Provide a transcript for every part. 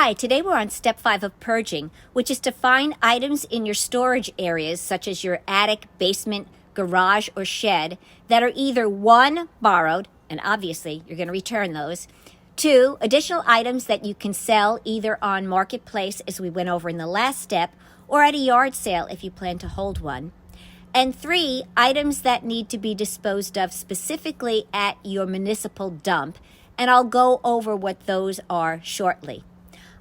Hi, today we're on step 5 of purging, which is to find items in your storage areas, such as your attic, basement, garage, or shed, that are either 1, borrowed, and obviously you're going to return those, 2, additional items that you can sell either on Marketplace, as we went over in the last step, or at a yard sale if you plan to hold one, and 3, items that need to be disposed of specifically at your municipal dump, and I'll go over what those are shortly.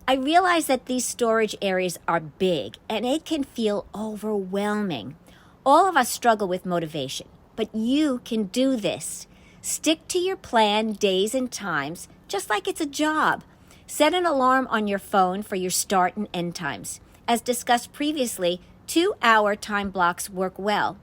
I realize that these storage areas are big and it can feel overwhelming. All of us struggle with motivation, but you can do this. Stick to your plan, days and times, just like it's a job. Set an alarm on your phone for your start and end times. As discussed previously, 2-hour time blocks work well.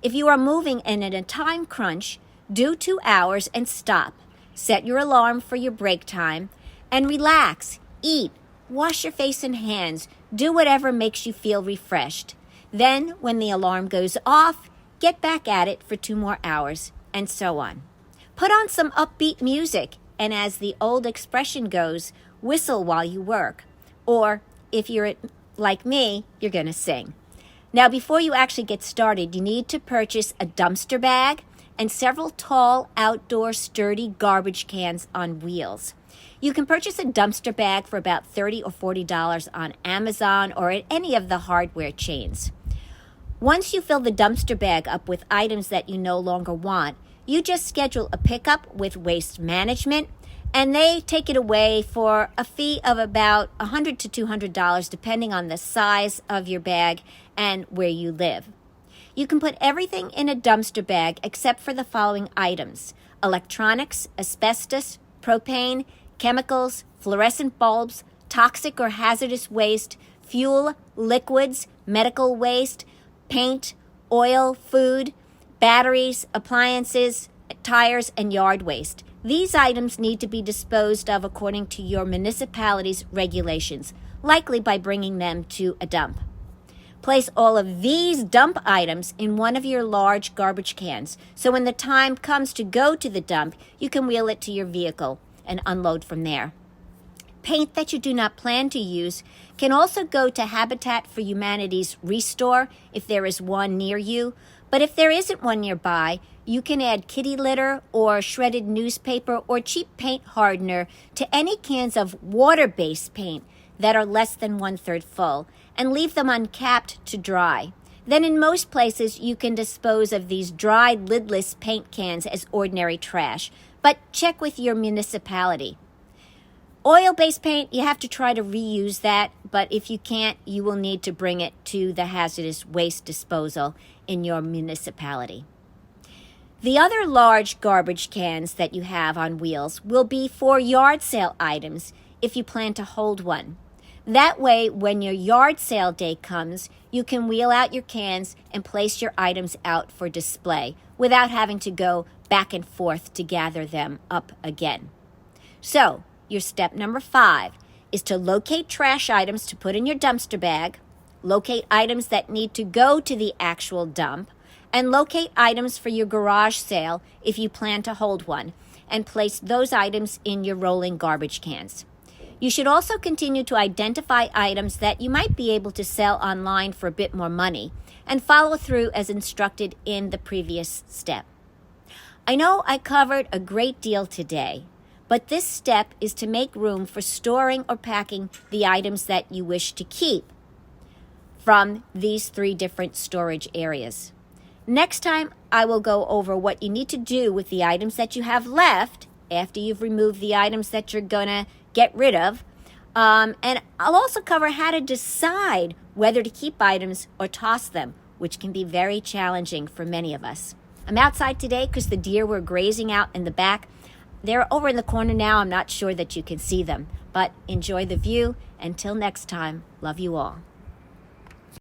If you are moving and in a time crunch, do 2 hours and stop. Set your alarm for your break time and relax, eat, wash your face and hands, do whatever makes you feel refreshed. Then, when the alarm goes off, get back at it for 2 more hours, and so on. Put on some upbeat music, and as the old expression goes, whistle while you work. Or, if you're like me, you're going to sing. Now, before you actually get started, you need to purchase a dumpster bag and several tall, outdoor, sturdy garbage cans on wheels. You can purchase a dumpster bag for about $30 or $40 on Amazon or at any of the hardware chains. Once you fill the dumpster bag up with items that you no longer want, you just schedule a pickup with Waste Management, and they take it away for a fee of about $100 to $200 depending on the size of your bag and where you live. You can put everything in a dumpster bag except for the following items: electronics, asbestos, propane, chemicals, fluorescent bulbs, toxic or hazardous waste, fuel, liquids, medical waste, paint, oil, food, batteries, appliances, tires, and yard waste. These items need to be disposed of according to your municipality's regulations, likely by bringing them to a dump. Place all of these dump items in one of your large garbage cans, so when the time comes to go to the dump, you can wheel it to your vehicle and unload from there. Paint that you do not plan to use can also go to Habitat for Humanity's Restore if there is one near you, but if there isn't one nearby, you can add kitty litter or shredded newspaper or cheap paint hardener to any cans of water-based paint that are less than 1/3 full, and leave them uncapped to dry. Then in most places, you can dispose of these dried lidless paint cans as ordinary trash, but check with your municipality. Oil-based paint, you have to try to reuse that, but if you can't, you will need to bring it to the hazardous waste disposal in your municipality. The other large garbage cans that you have on wheels will be for yard sale items if you plan to hold one. That way, when your yard sale day comes, you can wheel out your cans and place your items out for display without having to go back and forth to gather them up again. So, your step number 5 is to locate trash items to put in your dumpster bag, locate items that need to go to the actual dump, and locate items for your garage sale if you plan to hold one, and place those items in your rolling garbage cans. You should also continue to identify items that you might be able to sell online for a bit more money, and follow through as instructed in the previous step. I know I covered a great deal today, but this step is to make room for storing or packing the items that you wish to keep from these 3 different storage areas. Next time, I will go over what you need to do with the items that you have left after you've removed the items that you're going to get rid of. And I'll also cover how to decide whether to keep items or toss them, which can be very challenging for many of us. I'm outside today because the deer were grazing out in the back. They're over in the corner now. I'm not sure that you can see them, but enjoy the view. Until next time, love you all.